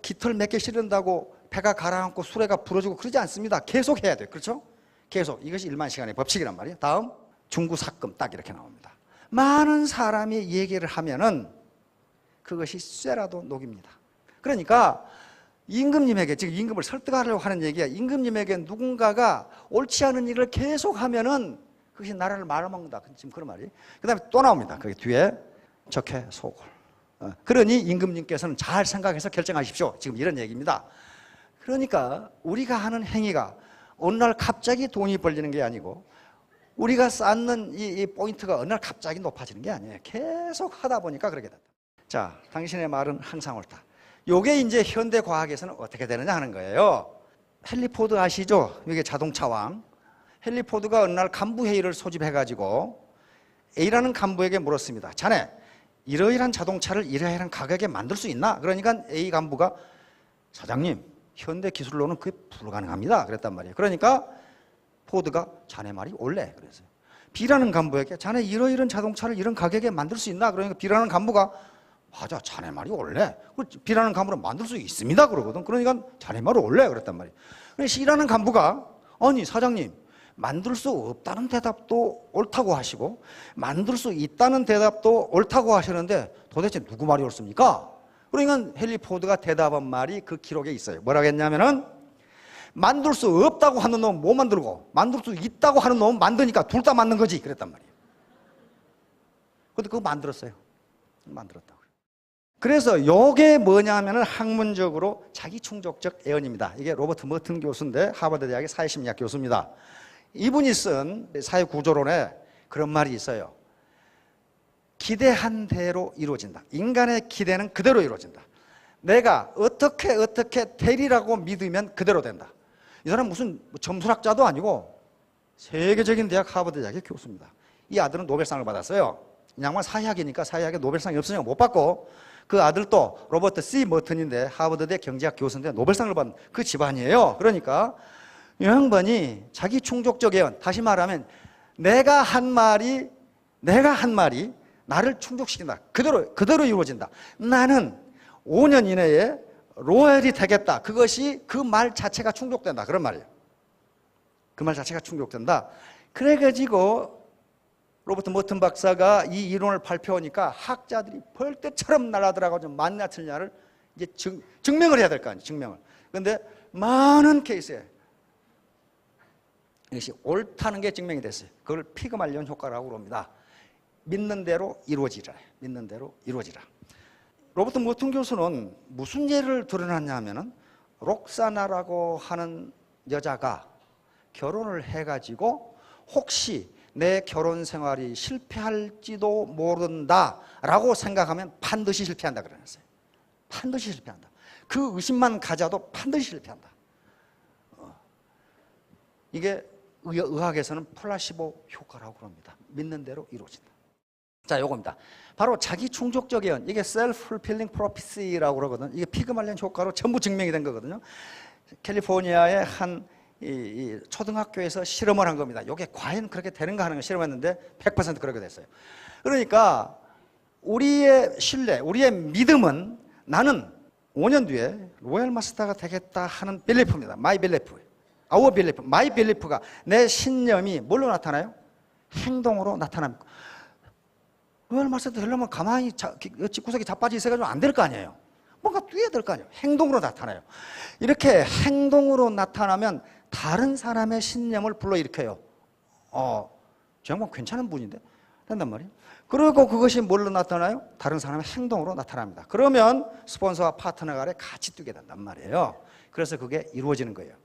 깃털 몇 개 실은다고 배가 가라앉고 수레가 부러지고 그러지 않습니다. 계속 해야 돼요. 그렇죠? 계속. 이것이 1만 시간의 법칙이란 말이에요. 다음 중구삭금 딱 이렇게 나옵니다. 많은 사람이 얘기를 하면은 그것이 쇠라도 녹입니다. 그러니까 임금님에게, 지금 임금을 설득하려고 하는 얘기야. 임금님에게 누군가가 옳지 않은 일을 계속 하면은 그것이 나라를 말아먹는다. 지금 그런 말이. 그 다음에 또 나옵니다. 거기 뒤에 적해 소골. 그러니 임금님께서는 잘 생각해서 결정하십시오. 지금 이런 얘기입니다. 그러니까 우리가 하는 행위가 어느 날 갑자기 돈이 벌리는 게 아니고 우리가 쌓는 이 포인트가 어느 날 갑자기 높아지는 게 아니에요. 계속 하다 보니까 그렇게 된다. 자, 당신의 말은 항상 옳다. 요게 이제 현대 과학에서는 어떻게 되느냐 하는 거예요. 헨리 포드 아시죠? 이게 자동차 왕. 헨리 포드가 어느 날 간부회의를 소집해가지고 A라는 간부에게 물었습니다. 자네, 이러이러한 자동차를 이러이러한 가격에 만들 수 있나? 그러니까 A 간부가 사장님, 현대 기술로는 그게 불가능합니다. 그랬단 말이에요. 그러니까 포드가 자네 말이 옳네. 그랬어요. B라는 간부에게 자네 이러이러한 자동차를 이런 가격에 만들 수 있나? 그러니까 B라는 간부가 맞아, 자네 말이 옳네. B라는 간부는 만들 수 있습니다. 그러거든. 그러니까 자네 말이 옳네. 그랬단 말이에요. C라는 간부가 아니 사장님, 만들 수 없다는 대답도 옳다고 하시고 만들 수 있다는 대답도 옳다고 하시는데 도대체 누구 말이 옳습니까? 그러니까 헨리 포드가 대답한 말이 그 기록에 있어요. 뭐라고 했냐면은 만들 수 없다고 하는 놈은 못 만들고 만들 수 있다고 하는 놈은 만드니까 둘 다 맞는 거지 그랬단 말이에요. 근데 그거 만들었어요. 만들었다고. 그래서 이게 뭐냐면은 학문적으로 자기충족적 애언입니다. 이게 로버트 머튼 교수인데 하버드 대학의 사회심리학 교수입니다. 이분이 쓴 사회구조론에 그런 말이 있어요. 기대한 대로 이루어진다. 인간의 기대는 그대로 이루어진다. 내가 어떻게 되리라고 믿으면 그대로 된다. 이 사람 무슨 점술학자도 아니고 세계적인 대학 하버드 대학의 교수입니다. 이 아들은 노벨상을 받았어요. 이 양반 사회학이니까 사회학에 노벨상이 없으니까 못 받고 그 아들도 로버트 C 머튼인데 하버드대 경제학 교수인데 노벨상을 받은 그 집안이에요. 그러니까 이 양반이 자기 충족적 애언, 다시 말하면 내가 한 말이 나를 충족시킨다. 그대로 이루어진다. 나는 5년 이내에 로열이 되겠다. 그것이 그 말 자체가 충족된다. 그런 말이에요. 그 말 자체가 충족된다. 그래가지고 로버트 머튼 박사가 이 이론을 발표하니까 학자들이 벌떼처럼 날아들어가지고 맞냐 틀냐를 이제 증명을 해야 될 거 아니에요. 증명을. 그런데 많은 케이스에 이것이 옳다는 게 증명이 됐어요. 그걸 피그말리온 효과라고 그럽니다. 믿는 대로 이루어지라. 믿는 대로 이루어지라. 로버트 머튼 교수는 무슨 예를 드러났냐 하면은 록사나라고 하는 여자가 결혼을 해가지고 혹시 내 결혼 생활이 실패할지도 모른다라고 생각하면 반드시 실패한다 그랬어요. 반드시 실패한다. 그 의심만 가져도 반드시 실패한다. 이게 의학에서는 플라시보 효과라고 그럽니다. 믿는 대로 이루어진다. 자, 요겁니다. 바로 자기 충족적 예언. 이게 self-fulfilling prophecy라고 그러거든요. 이게 피그말리온 효과로 전부 증명이 된 거거든요. 캘리포니아의 한 이 초등학교에서 실험을 한 겁니다. 이게 과연 그렇게 되는가 하는 걸 실험했는데 100% 그렇게 됐어요. 그러니까 우리의 신뢰, 우리의 믿음은 나는 5년 뒤에 로얄 마스터가 되겠다 하는 빌리프입니다. 마이 빌리프. 아워 빌리프. 마이 빌리프가 내 신념이 뭘로 나타나요? 행동으로 나타납니다. 로얄 마스터 되려면 가만히 집구석에 자빠져 있어가지고 안 될 거 아니에요. 뭔가 뛰어야 될 거 아니에요. 행동으로 나타나요. 이렇게 행동으로 나타나면 다른 사람의 신념을 불러일으켜요. 저 양반 괜찮은 분인데? 된단 말이에요. 그리고 그것이 뭘로 나타나요? 다른 사람의 행동으로 나타납니다. 그러면 스폰서와 파트너 간에 같이 뛰게 된단 말이에요. 그래서 그게 이루어지는 거예요.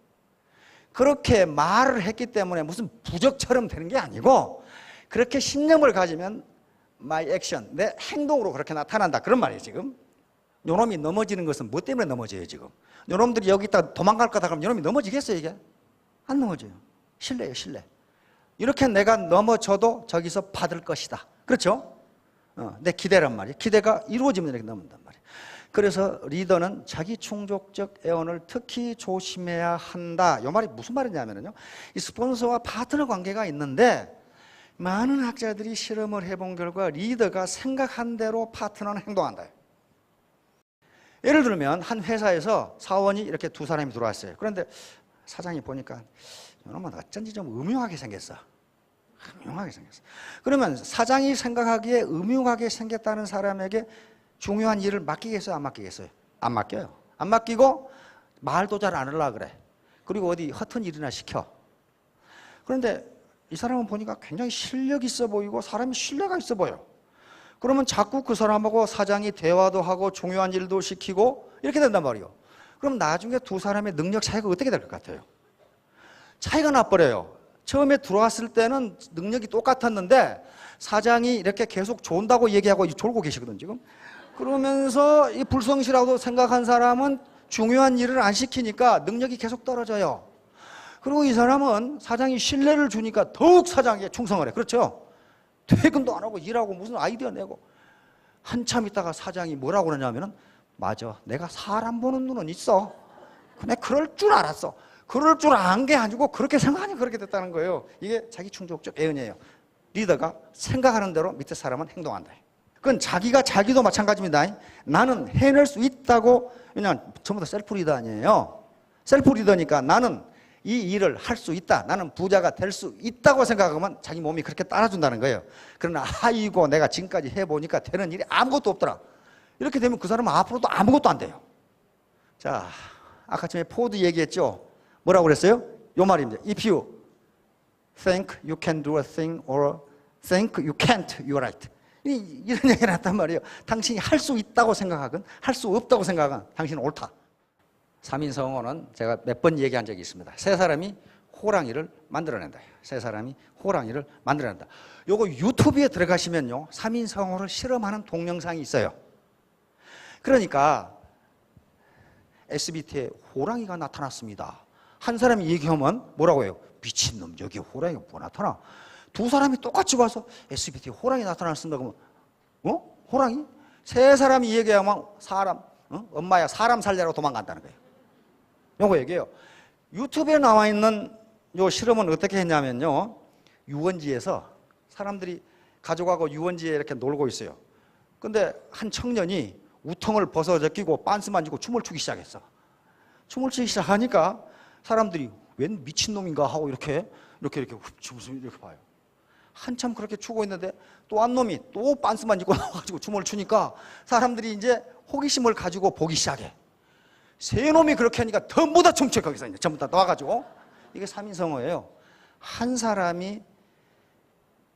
그렇게 말을 했기 때문에 무슨 부적처럼 되는 게 아니고 그렇게 신념을 가지면 my action, 내 행동으로 그렇게 나타난다. 그런 말이에요, 지금. 요놈이 넘어지는 것은 뭐 때문에 넘어져요, 지금? 요놈들이 여기 있다 도망갈 거다 그러면 요놈이 넘어지겠어요, 이게? 안 넘어져요. 신뢰예요, 신뢰. 이렇게 내가 넘어져도 저기서 받을 것이다. 그렇죠? 내 기대란 말이에요. 기대가 이루어지면 이렇게 넘는단 말이에요. 그래서 리더는 자기 충족적 애원을 특히 조심해야 한다. 이 말이 무슨 말이냐면요. 이 스폰서와 파트너 관계가 있는데 많은 학자들이 실험을 해본 결과 리더가 생각한 대로 파트너는 행동한다. 예를 들면 한 회사에서 사원이 이렇게 두 사람이 들어왔어요. 그런데 사장이 보니까 이놈은 어쩐지 좀 음흉하게 생겼어. 음흉하게 생겼어. 그러면 사장이 생각하기에 음흉하게 생겼다는 사람에게 중요한 일을 맡기겠어요? 안 맡기겠어요? 안 맡겨요. 안 맡기고 말도 잘 안 하려고 그래. 그리고 어디 허튼 일이나 시켜. 그런데 이 사람은 보니까 굉장히 실력 있어 보이고 사람이 신뢰가 있어 보여. 그러면 자꾸 그 사람하고 사장이 대화도 하고 중요한 일도 시키고 이렇게 된단 말이에요. 그럼 나중에 두 사람의 능력 차이가 어떻게 될 것 같아요? 차이가 나버려요. 처음에 들어왔을 때는 능력이 똑같았는데 사장이 이렇게 계속 좋은다고 얘기하고 졸고 계시거든 지금. 그러면서 이 불성실하다고 생각한 사람은 중요한 일을 안 시키니까 능력이 계속 떨어져요. 그리고 이 사람은 사장이 신뢰를 주니까 더욱 사장에게 충성을 해. 그렇죠? 퇴근도 안 하고 일하고 무슨 아이디어 내고. 한참 있다가 사장이 뭐라고 그러냐면은 맞아, 내가 사람 보는 눈은 있어. 근데 그럴 줄 알았어. 그럴 줄 안 게 아니고 그렇게 생각하니 그렇게 됐다는 거예요. 이게 자기 충족적 애언이에요. 리더가 생각하는 대로 밑에 사람은 행동한다. 그건 자기도 마찬가지입니다. 나는 해낼 수 있다고. 왜냐하면 전부 다 셀프 리더 아니에요. 셀프 리더니까 나는 이 일을 할 수 있다. 나는 부자가 될 수 있다고 생각하면 자기 몸이 그렇게 따라준다는 거예요. 그러나 아이고 내가 지금까지 해보니까 되는 일이 아무것도 없더라. 이렇게 되면 그 사람은 앞으로도 아무것도 안 돼요. 자, 아까 전에 포드 얘기했죠. 뭐라고 그랬어요? 요 말입니다. If you think you can do a thing or think you can't, you're right. 이런 얘기가 났단 말이에요. 당신이 할 수 있다고 생각하건 할 수 없다고 생각하건 당신은 옳다. 3인성어는 제가 몇 번 얘기한 적이 있습니다. 세 사람이 호랑이를 만들어낸다. 세 사람이 호랑이를 만들어낸다. 요거 유튜브에 들어가시면요. 3인성어를 실험하는 동영상이 있어요. 그러니까 SBT에 호랑이가 나타났습니다. 한 사람이 얘기하면 뭐라고 해요? 미친놈, 여기 호랑이가 뭐 나타나? 두 사람이 똑같이 와서 SBT에 호랑이 나타났습니다. 그러면 호랑이? 세 사람이 얘기하면 사람, 엄마야 사람 살려고 도망간다는 거예요. 요거 얘기해요. 유튜브에 나와 있는 요 실험은 어떻게 했냐면요. 유원지에서 사람들이 가족하고 유원지에 이렇게 놀고 있어요. 근데 한 청년이 우통을 벗어 제끼고 빤스만 지고 춤을 추기 시작했어. 춤을 추기 시작하니까 사람들이 웬 미친놈인가 하고 이렇게 봐요. 한참 그렇게 추고 있는데 또 한 놈이 또 빤스만 입고 나와가지고 춤을 추니까 사람들이 이제 호기심을 가지고 보기 시작해. 세 놈이 그렇게 하니까 전부 다 춤춰. 거기서 이제 전부 다 나와가지고. 이게 3인성어예요. 한 사람이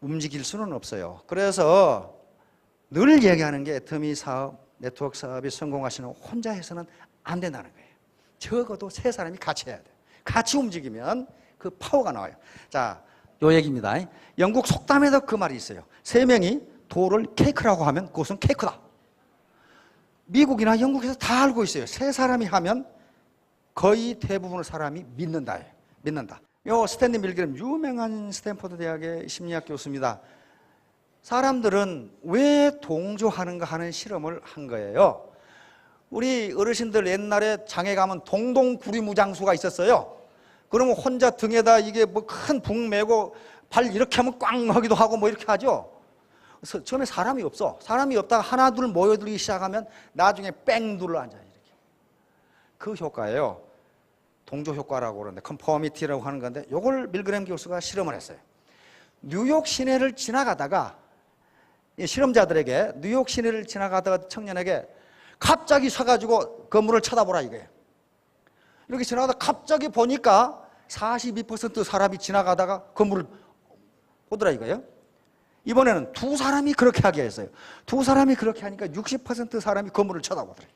움직일 수는 없어요. 그래서 늘 얘기하는 게 애터미 사업, 네트워크 사업이 성공하시는 혼자 해서는 안 된다는 거예요. 적어도 세 사람이 같이 해야 돼요. 같이 움직이면 그 파워가 나와요. 자, 요 얘기입니다. 영국 속담에도 그 말이 있어요. 세 명이 돌을 케이크라고 하면 그것은 케이크다. 미국이나 영국에서 다 알고 있어요. 세 사람이 하면 거의 대부분의 사람이 믿는다. 요 스탠리 밀그램 유명한 스탠포드 대학의 심리학 교수입니다. 사람들은 왜 동조하는가 하는 실험을 한 거예요. 우리 어르신들 옛날에 장에 가면 동동구리무장수가 있었어요. 그러면 혼자 등에다 이게 뭐 큰 북 메고 발 이렇게 하면 꽝 하기도 하고 뭐 이렇게 하죠. 그래서 처음에 사람이 없어. 사람이 없다가 하나 둘 모여들기 시작하면 나중에 뺑 눌러 앉아요. 이렇게. 그 효과예요. 동조 효과라고 그러는데 컨포미티라고 하는 건데 이걸 밀그램 교수가 실험을 했어요. 뉴욕 시내를 지나가다가 실험자들에게 뉴욕 시내를 지나가다가 청년에게 갑자기 서가지고 건물을 쳐다보라 이거예요. 이렇게 지나가다 갑자기 보니까 42% 사람이 지나가다가 건물을 보더라 이거예요. 이번에는 두 사람이 그렇게 하게 했어요. 두 사람이 그렇게 하니까 60% 사람이 건물을 쳐다보더래요.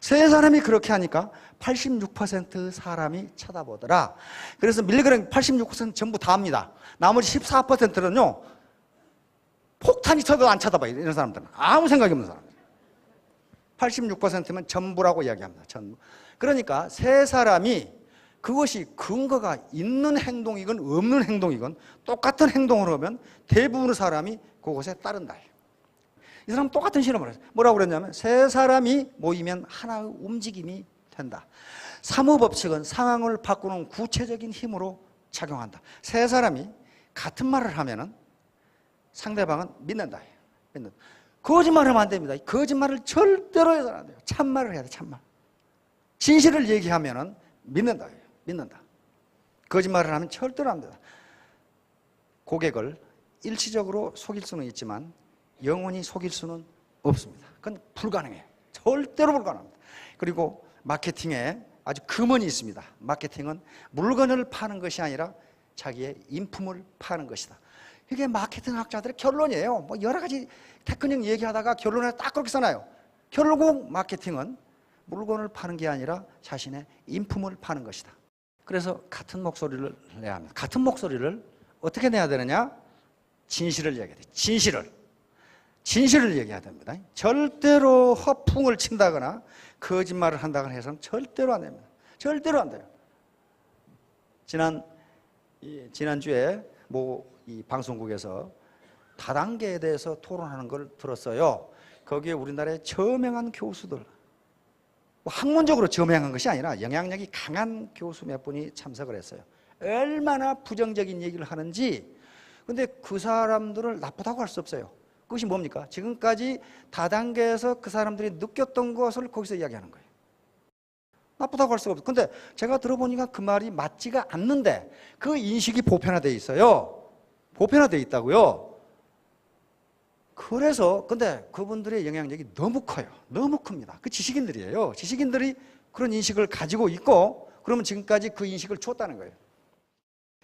세 사람이 그렇게 하니까 86% 사람이 쳐다보더라. 그래서 밀리그램 86% 전부 다 합니다. 나머지 14%는요, 폭탄이 쳐도 안 쳐다봐요. 이런 사람들은. 아무 생각이 없는 사람. 86%면 전부라고 이야기합니다. 전부. 그러니까 세 사람이 그것이 근거가 있는 행동이건 없는 행동이건 똑같은 행동을 하면 대부분의 사람이 그것에 따른다. 이 사람은 똑같은 실험을 했어요. 뭐라고 그랬냐면 세 사람이 모이면 하나의 움직임이 된다. 사무법칙은 상황을 바꾸는 구체적인 힘으로 작용한다. 세 사람이 같은 말을 하면은 상대방은 믿는다. 믿는다. 거짓말을 하면 안 됩니다. 거짓말을 절대로 해서는 안 돼요. 참말을 해야 돼, 참말. 진실을 얘기하면은 믿는다. 믿는다. 거짓말을 하면 절대로 안 된다. 고객을 일시적으로 속일 수는 있지만 영원히 속일 수는 없습니다. 그건 불가능해요. 절대로 불가능합니다. 그리고 마케팅에 아주 금원이 있습니다. 마케팅은 물건을 파는 것이 아니라 자기의 인품을 파는 것이다. 이게 마케팅 학자들의 결론이에요. 뭐 여러 가지 테크닉 얘기하다가 결론에 딱 그렇게 써놔요. 결국 마케팅은 물건을 파는 게 아니라 자신의 인품을 파는 것이다. 그래서 같은 목소리를 내야 합니다. 같은 목소리를 어떻게 내야 되느냐? 진실을 얘기해야 돼. 진실을 얘기해야 됩니다. 절대로 허풍을 친다거나 거짓말을 한다거나 해서는 절대로 안 됩니다. 절대로 안 돼요. 지난주에 이 방송국에서 다단계에 대해서 토론하는 걸 들었어요. 거기에 우리나라의 저명한 교수들, 학문적으로 저명한 것이 아니라 영향력이 강한 교수 몇 분이 참석을 했어요. 얼마나 부정적인 얘기를 하는지. 근데 그 사람들을 나쁘다고 할 수 없어요. 그것이 뭡니까? 지금까지 다단계에서 그 사람들이 느꼈던 것을 거기서 이야기하는 거예요. 나쁘다고 할 수가 없어요. 근데 제가 들어보니까 그 말이 맞지가 않는데 그 인식이 보편화되어 있어요. 보편화되어 있다고요. 그래서 근데 그분들의 영향력이 너무 커요. 너무 큽니다. 그 지식인들이에요. 지식인들이 그런 인식을 가지고 있고 그러면 지금까지 그 인식을 줬다는 거예요.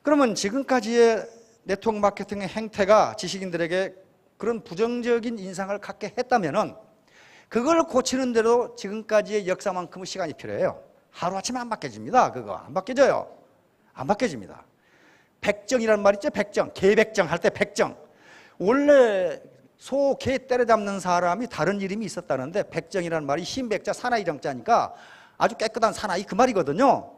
그러면 지금까지의 네트워크 마케팅의 행태가 지식인들에게 그런 부정적인 인상을 갖게 했다면은 그걸 고치는 대로 지금까지의 역사만큼의 시간이 필요해요. 하루아침에 안 바뀌어집니다. 그거 안 바뀌어져요. 안 바뀌어집니다. 백정이라는 말 있죠? 백정. 개백정 할 때 백정. 원래 소, 개 때려잡는 사람이 다른 이름이 있었다는데 백정이라는 말이 흰백자, 사나이 정자니까 아주 깨끗한 사나이 그 말이거든요.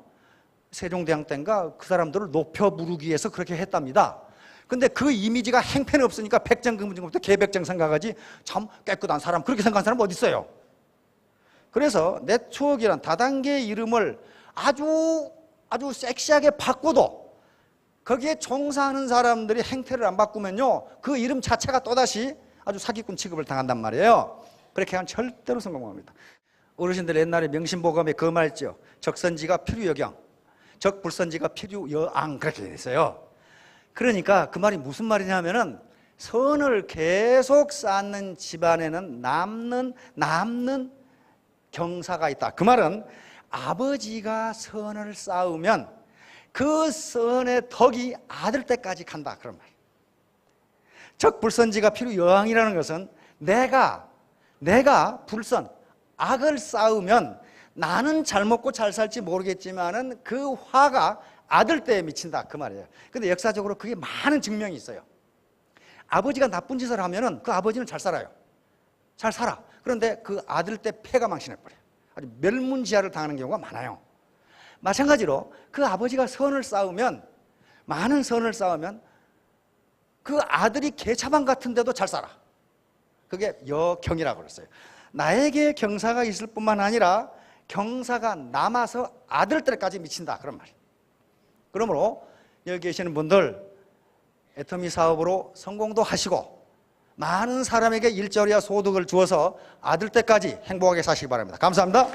세종대왕 때인가 그 사람들을 높여 부르기 위해서 그렇게 했답니다. 근데 그 이미지가 행편이 없으니까 백정 금지부터 개백정 생각하지 참 깨끗한 사람 그렇게 생각하는 사람 어디 있어요? 그래서 네트워크라는 다단계의 이름을 아주 섹시하게 바꿔도 거기에 종사하는 사람들이 행태를 안 바꾸면요 그 이름 자체가 또다시 아주 사기꾼 취급을 당한단 말이에요. 그렇게 하면 절대로 성공합니다. 어르신들 옛날에 명심보감에 그 말 있죠. 적선지가 필요여경, 적불선지가 필요여앙 그렇게 됐어요. 그러니까 그 말이 무슨 말이냐면은 선을 계속 쌓는 집안에는 남는 경사가 있다. 그 말은 아버지가 선을 쌓으면 그 선의 덕이 아들 때까지 간다. 그런 말이에요. 적불선지가 필요여왕이라는 것은 내가 불선, 악을 쌓으면 나는 잘 먹고 잘 살지 모르겠지만은 그 화가 아들 때에 미친다 그 말이에요. 근데 역사적으로 그게 많은 증명이 있어요. 아버지가 나쁜 짓을 하면은 그 아버지는 잘 살아요. 잘 살아. 그런데 그 아들 때 폐가 망신해버려요. 아주 멸문지화를 당하는 경우가 많아요. 마찬가지로 그 아버지가 선을 쌓으면 많은 선을 쌓으면 그 아들이 개차반 같은데도 잘 살아. 그게 여경이라고 그랬어요. 나에게 경사가 있을 뿐만 아니라 경사가 남아서 아들 때까지 미친다 그런 말이에요. 그러므로 여기 계시는 분들 애터미 사업으로 성공도 하시고 많은 사람에게 일자리와 소득을 주어서 아들 때까지 행복하게 사시기 바랍니다. 감사합니다.